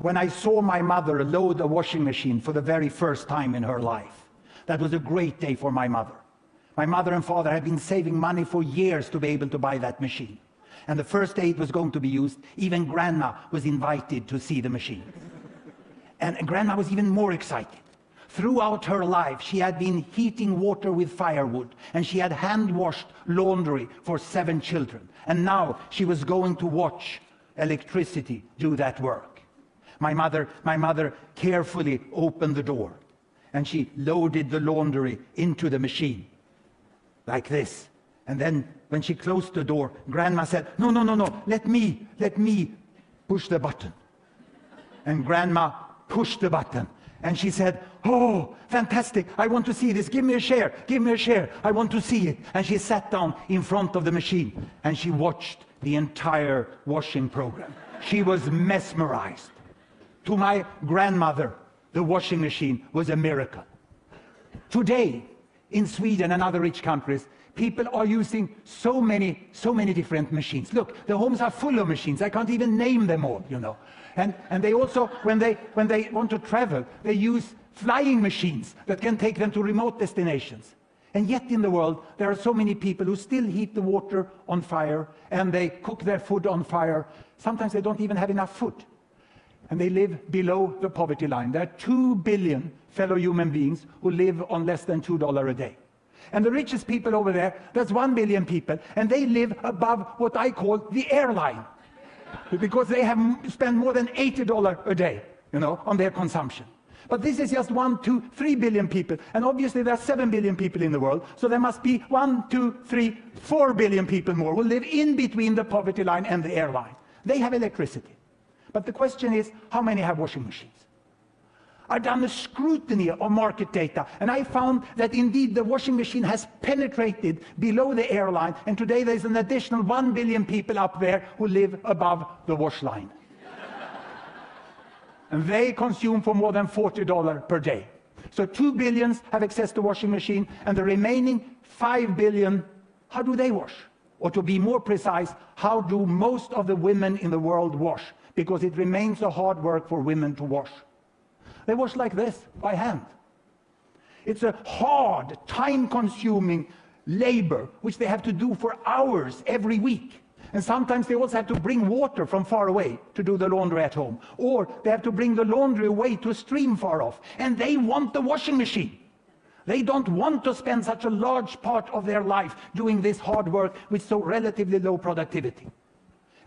when I saw my mother load a washing machine for the very first time in her life. That was a great day for my mother. My mother and father had been saving money for years to be able to buy that machine. And the first day it was going to be used, even Grandma was invited to see the machine. And Grandma was even more excited. Throughout her life, she had been heating water with firewood, and she had hand-washed laundry for 7 children. And now she was going to watch electricity do that work. My mother carefully opened the door, and she loaded the laundry into the machine, like this. And then when she closed the door, Grandma said, no, let me push the button. And Grandma pushed the button, and she said, oh, fantastic, I want to see this, give me a share, I want to see it. And she sat down in front of the machine, and she watched the entire washing program. She was mesmerized. To my grandmother, the washing machine was a miracle. Today, in Sweden and other rich countries, people are using so many different machines. Look, the homes are full of machines. I can't even name them all, you know. And they also, when they want to travel, they use flying machines that can take them to remote destinations. And yet in the world, there are so many people who still heat the water on fire, and they cook their food on fire. Sometimes they don't even have enough food. And they live below the poverty line. There are 2 billion fellow human beings who live on less than $2 a day. And the richest people over there, that's 1 billion people, and they live above what I call the airline. Because they have spent more than $80 a day, you know, on their consumption. But this is just 1, 2, 3 billion people. And obviously there are 7 billion people in the world. So there must be 1, 2, 3, 4 billion people more who live in between the poverty line and the airline. They have electricity. But the question is, how many have washing machines? I've done a scrutiny of market data, and I found that indeed the washing machine has penetrated below the airline, and today there's an additional 1 billion people up there who live above the wash line. And they consume for more than $40 per day. So 2 billion have access to washing machine, and the remaining 5 billion, how do they wash? Or to be more precise, how do most of the women in the world wash? Because it remains a hard work for women to wash. They wash like this, by hand. It's a hard, time-consuming labor, which they have to do for hours every week. And sometimes they also have to bring water from far away to do the laundry at home. Or they have to bring the laundry away to a stream far off. And they want the washing machine. They don't want to spend such a large part of their life doing this hard work with so relatively low productivity.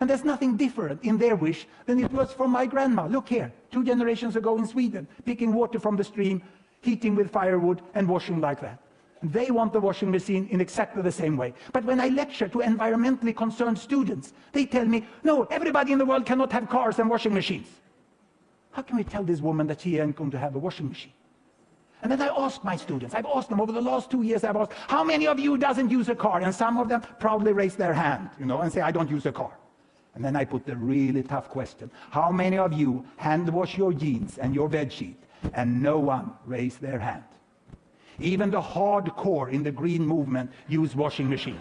And there's nothing different in their wish than it was for my grandma. Look here, 2 generations ago in Sweden, picking water from the stream, heating with firewood, and washing like that. And they want the washing machine in exactly the same way. But when I lecture to environmentally concerned students, they tell me, no, everybody in the world cannot have cars and washing machines. How can we tell this woman that she ain't going to have a washing machine? And then I ask my students, I've asked them over the last 2 years, I've asked, how many of you doesn't use a car? And some of them proudly raise their hand, you know, and say, I don't use a car. And then I put the really tough question. How many of you hand wash your jeans and your bed sheet? And no one raised their hand. Even the hardcore in the green movement use washing machine.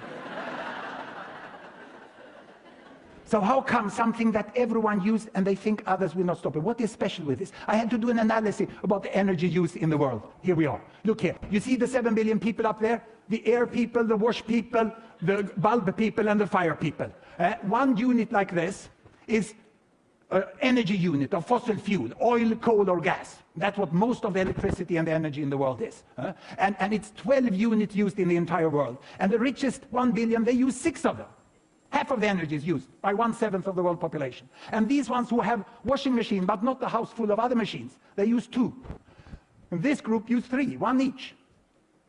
So how come something that everyone uses and they think others will not stop it? What is special with this? I had to do an analysis about the energy use in the world. Here we are. Look here. You see the 7 billion people up there? The air people, the wash people, the bulb people, and the fire people. One unit like this is an energy unit of fossil fuel, oil, coal, or gas. That's what most of the electricity and the energy in the world is. And it's 12 units used in the entire world. And the richest 1 billion, they use 6 of them. Half of the energy is used by 1/7 of the world population. And these ones who have washing machines, but not a house full of other machines, they use 2. And this group use 3, 1 each.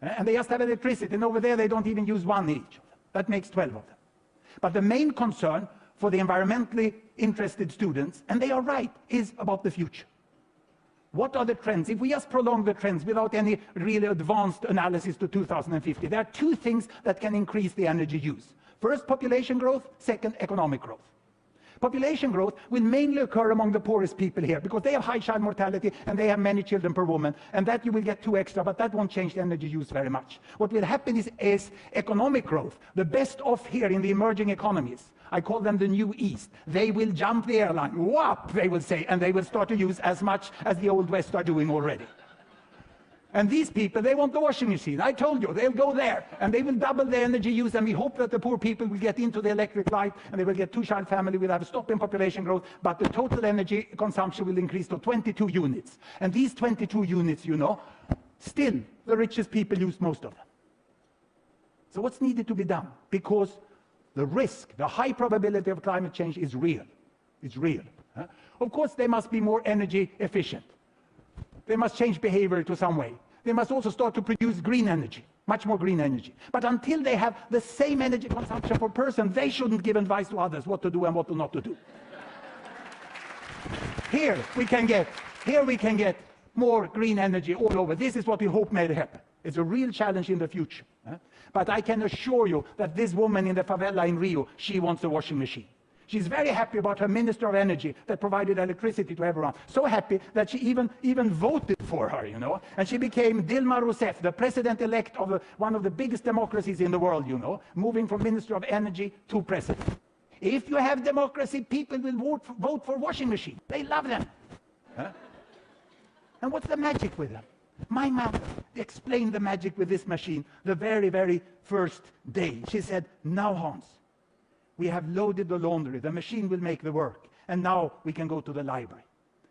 And they just have electricity. And over there, they don't even use 1 each. That makes 12 of them. But the main concern for the environmentally interested students, and they are right, is about the future. What are the trends? If we just prolong the trends without any really advanced analysis to 2050, there are 2 things that can increase the energy use. First, population growth. Second, economic growth. Population growth will mainly occur among the poorest people here because they have high child mortality and they have many children per woman, and that you will get 2 extra, but that won't change the energy use very much. What will happen is economic growth. The best off here in the emerging economies I call them the New East. They will jump the airline. Whop, they will say, and they will start to use as much as the Old West are doing already. And these people, they want the washing machine. I told you, they'll go there, and they will double their energy use, and we hope that the poor people will get into the electric light, and they will get two-child family, will have a stop in population growth, but the total energy consumption will increase to 22 units. And these 22 units, you know, still the richest people use most of them. So what's needed to be done? Because the risk, the high probability of climate change is real. It's real. Of course, they must be more energy efficient. They must change behavior to some way. They must also start to produce green energy, much more green energy. But until they have the same energy consumption per person, they shouldn't give advice to others what to do and what not to do. Here we can get more green energy all over. This is what we hope may happen. It's a real challenge in the future. But I can assure you that this woman in the favela in Rio, she wants a washing machine. She's very happy about her Minister of Energy that provided electricity to everyone. So happy that she even voted for her, you know. And she became Dilma Rousseff, the president-elect of one of the biggest democracies in the world, you know, moving from Minister of Energy to president. If you have democracy, people will vote for washing machines. They love them. And what's the magic with them? My mother explained the magic with this machine the very, very first day. She said, now, Hans, we have loaded the laundry. The machine will make the work. And now we can go to the library.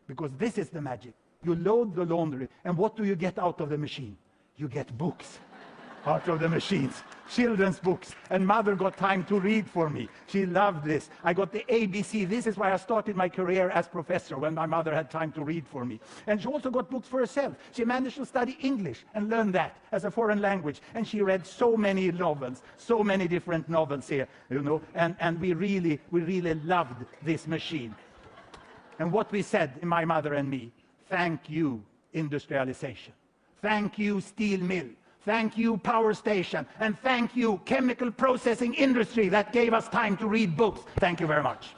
Because this is the magic. You load the laundry, and what do you get out of the machine? You get books out of the machines. Children's books. And mother got time to read for me. She loved this. I got the ABC. This is why I started my career as professor, when my mother had time to read for me. And she also got books for herself. She managed to study English and learn that as a foreign language. And she read so many novels, so many different novels here, you know. And we really loved this machine. And what we said, my mother and me, thank you, industrialization. Thank you, steel mill. Thank you, power station. And thank you, chemical processing industry that gave us time to read books. Thank you very much.